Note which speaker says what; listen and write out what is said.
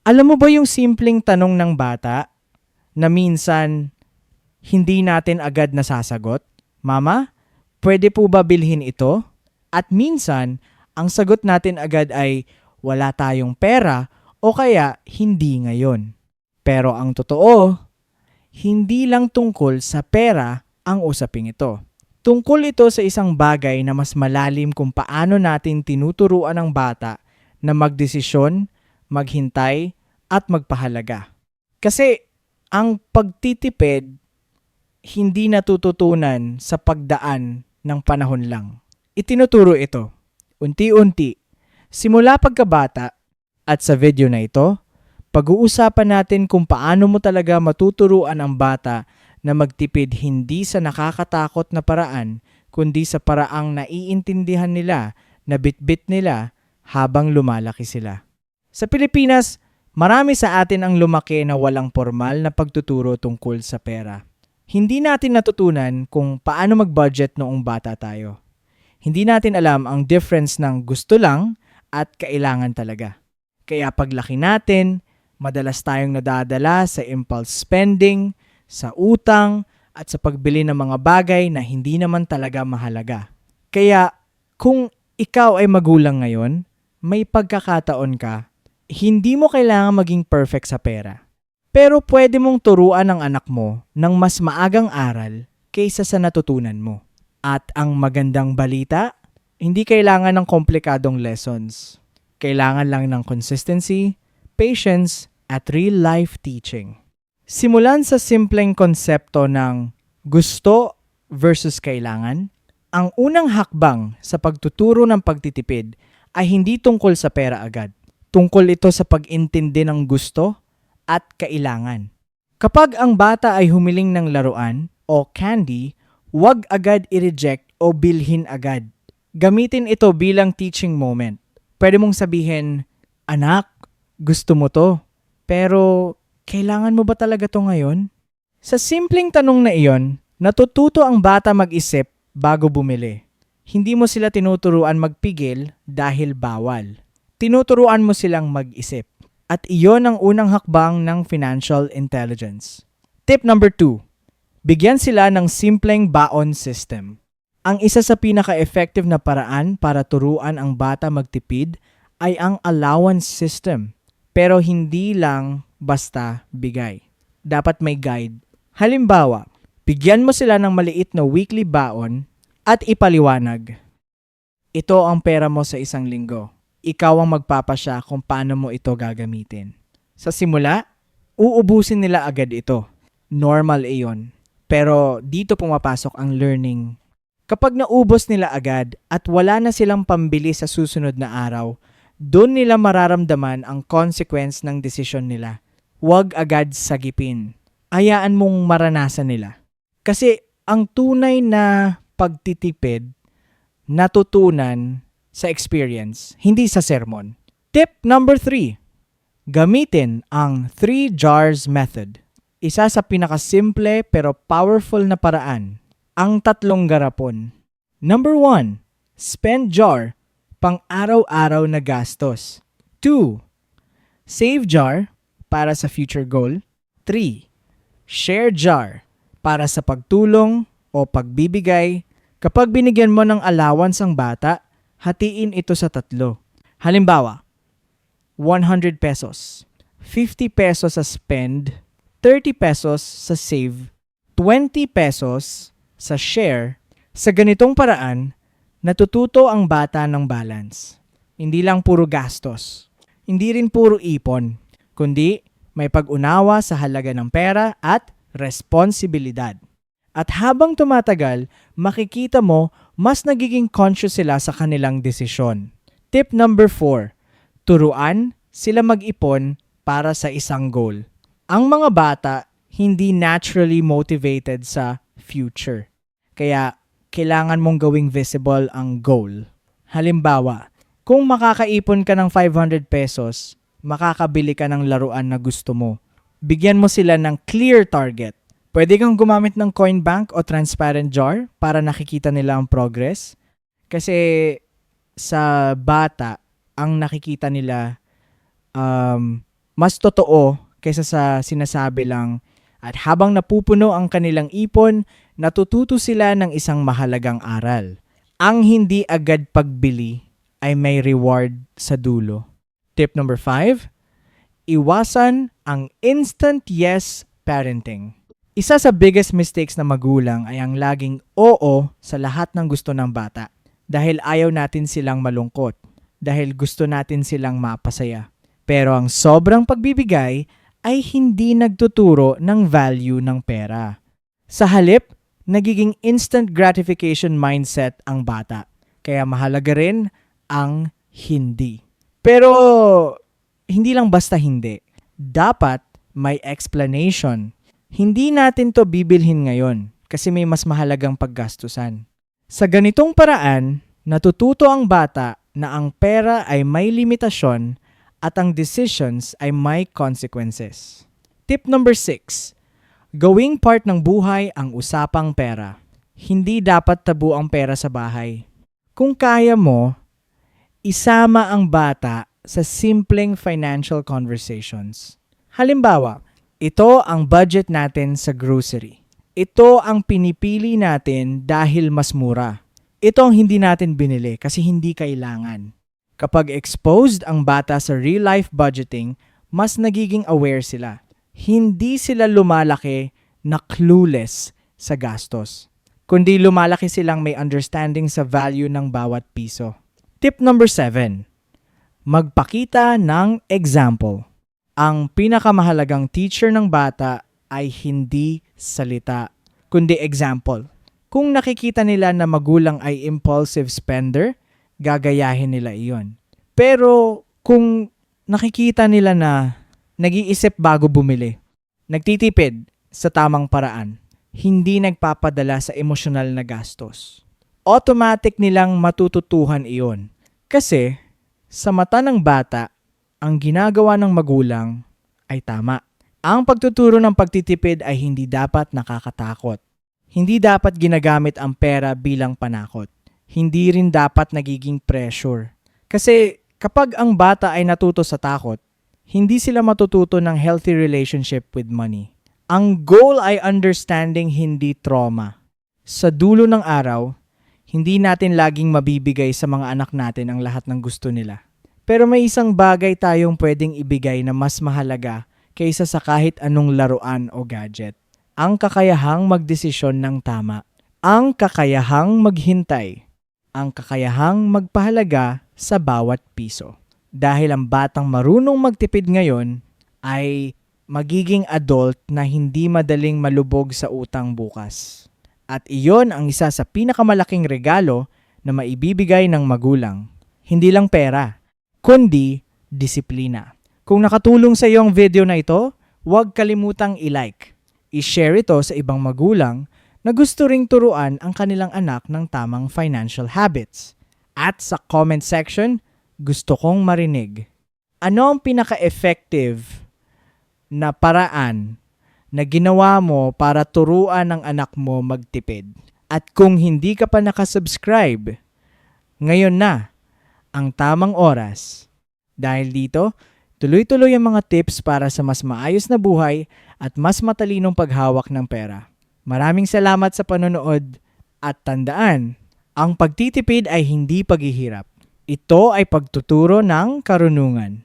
Speaker 1: Alam mo ba yung simpleng tanong ng bata na minsan hindi natin agad nasasagot? Mama, pwede po ba bilhin ito? At minsan, ang sagot natin agad ay wala tayong pera o kaya hindi ngayon. Pero ang totoo, hindi lang tungkol sa pera ang usaping ito. Tungkol ito sa isang bagay na mas malalim kung paano natin tinuturuan ang bata na magdesisyon, maghintay, at magpahalaga. Kasi ang pagtitipid hindi natututunan sa pagdaan ng panahon lang. Itinuturo ito, unti-unti, simula pagkabata at sa video na ito, pag-uusapan natin kung paano mo talaga matuturuan ang bata na magtipid hindi sa nakakatakot na paraan, kundi sa paraang naiintindihan nila, na bitbit nila habang lumalaki sila. Sa Pilipinas, marami sa atin ang lumaki na walang formal na pagtuturo tungkol sa pera. Hindi natin natutunan kung paano mag-budget noong bata tayo. Hindi natin alam ang difference ng gusto lang at kailangan talaga. Kaya paglaki natin, madalas tayong nadadala sa impulse spending, sa utang, at sa pagbili ng mga bagay na hindi naman talaga mahalaga. Kaya kung ikaw ay magulang ngayon, may pagkakataon ka, hindi mo kailangan maging perfect sa pera. Pero pwede mong turuan ang anak mo ng mas maagang aral kaysa sa natutunan mo. At ang magandang balita, hindi kailangan ng komplikadong lessons. Kailangan lang ng consistency, patience, at real-life teaching. Simulan sa simpleng konsepto ng gusto versus kailangan. Ang unang hakbang sa pagtuturo ng pagtitipid ay hindi tungkol sa pera agad. Tungkol ito sa pag-intindi ng gusto at kailangan. Kapag ang bata ay humiling ng laruan o candy, huwag agad i-reject o bilhin agad. Gamitin ito bilang teaching moment. Pwede mong sabihin, "Anak, gusto mo to, pero kailangan mo ba talaga to ngayon?" Sa simpleng tanong na iyon, natututo ang bata mag-isip bago bumili. Hindi mo sila tinuturuan magpigil dahil bawal. Tinuturuan mo silang mag-isip. At iyon ang unang hakbang ng financial intelligence. Tip number 2. Bigyan sila ng simpleng baon system. Ang isa sa pinaka-effective na paraan para turuan ang bata magtipid ay ang allowance system. Pero hindi lang basta bigay. Dapat may guide. Halimbawa, bigyan mo sila ng maliit na weekly baon at ipaliwanag. Ito ang pera mo sa isang linggo. Ikaw ang magpapasya kung paano mo ito gagamitin. Sa simula, uubusin nila agad ito. Normal iyon. Pero dito pumapasok ang learning. Kapag naubos nila agad at wala na silang pambili sa susunod na araw, doon nila mararamdaman ang consequence ng desisyon nila. Huwag agad sagipin. Hayaan mong maranasan nila. Kasi ang tunay na pagtitipid, natutunan sa experience, hindi sa sermon. Tip number 3. Gamitin ang 3 jars method. Isa sa pinakasimple pero powerful na paraan. Ang 3 garapon. Number 1. Spend jar, pang araw-araw na gastos. 2. Save jar, para sa future goal. 3. Share jar, para sa pagtulong o pagbibigay. Kapag binigyan mo ng allowance ang bata, hatiin ito sa 3. Halimbawa, 100 pesos, 50 pesos sa spend, 30 pesos sa save, 20 pesos sa share. Sa ganitong paraan, natututo ang bata ng balance. Hindi lang puro gastos. Hindi rin puro ipon. Kundi may pag-unawa sa halaga ng pera at responsibilidad. At habang tumatagal, makikita mo mas nagiging conscious sila sa kanilang desisyon. Tip number 4. Turuan sila mag-ipon para sa isang goal. Ang mga bata hindi naturally motivated sa future. Kaya kailangan mong gawing visible ang goal. Halimbawa, kung makakaipon ka ng 500 pesos, makakabili ka ng laruan na gusto mo. Bigyan mo sila ng clear target. Pwede kang gumamit ng coin bank o transparent jar para nakikita nila ang progress. Kasi sa bata, ang nakikita nila Mas totoo kaysa sa sinasabi lang, at habang napupuno ang kanilang ipon, natututo sila ng isang mahalagang aral. Ang hindi agad pagbili ay may reward sa dulo. Tip number 5, iwasan ang instant yes parenting. Isa sa biggest mistakes ng magulang ay ang laging oo sa lahat ng gusto ng bata dahil ayaw natin silang malungkot, dahil gusto natin silang mapasaya. Pero ang sobrang pagbibigay ay hindi nagtuturo ng value ng pera. Sa halip, nagiging instant gratification mindset ang bata. Kaya mahalaga rin ang hindi. Pero hindi lang basta hindi. Dapat may explanation. Hindi natin to bibilhin ngayon kasi may mas mahalagang paggastusan. Sa ganitong paraan, natututo ang bata na ang pera ay may limitasyon at ang decisions ay may consequences. Tip number 6. Gawing part ng buhay ang usapang pera. Hindi dapat tabu ang pera sa bahay. Kung kaya mo, isama ang bata sa simpleng financial conversations. Halimbawa, ito ang budget natin sa grocery. Ito ang pinipili natin dahil mas mura. Ito ang hindi natin binili kasi hindi kailangan. Kapag exposed ang bata sa real-life budgeting, mas nagiging aware sila. Hindi sila lumalaki na clueless sa gastos, kundi lumalaki silang may understanding sa value ng bawat piso. Tip number 7. Magpakita ng example. Ang pinakamahalagang teacher ng bata ay hindi salita, kundi example. Kung nakikita nila na magulang ay impulsive spender, gagayahin nila iyon. Pero kung nakikita nila na nag-iisip bago bumili, nagtitipid sa tamang paraan, hindi nagpapadala sa emosyonal na gastos, automatic nilang matututuhan iyon. Kasi sa mata ng bata, ang ginagawa ng magulang ay tama. Ang pagtuturo ng pagtitipid ay hindi dapat nakakatakot. Hindi dapat ginagamit ang pera bilang panakot. Hindi rin dapat nagiging pressure. Kasi kapag ang bata ay natuto sa takot, hindi sila matututo ng healthy relationship with money. Ang goal ay understanding, hindi trauma. Sa dulo ng araw, hindi natin laging mabibigay sa mga anak natin ang lahat ng gusto nila. Pero may isang bagay tayong pwedeng ibigay na mas mahalaga kaysa sa kahit anong laruan o gadget. Ang kakayahang magdesisyon ng tama. Ang kakayahang maghintay. Ang kakayahang magpahalaga sa bawat piso. Dahil ang batang marunong magtipid ngayon ay magiging adult na hindi madaling malubog sa utang bukas. At iyon ang isa sa pinakamalaking regalo na maibibigay ng magulang. Hindi lang pera, kundi disiplina. Kung nakatulong sa iyo ang video na ito, huwag kalimutang i-like. I-share ito sa ibang magulang na gusto ring turuan ang kanilang anak ng tamang financial habits. At sa comment section, gusto kong marinig. Ano ang pinaka-effective na paraan na ginawa mo para turuan ang anak mo magtipid? At kung hindi ka pa nakasubscribe, ngayon na ang tamang oras. Dahil dito, tuloy-tuloy ang mga tips para sa mas maayos na buhay at mas matalinong paghawak ng pera. Maraming salamat sa panonood at tandaan, ang pagtitipid ay hindi paghihirap. Ito ay pagtuturo ng karunungan.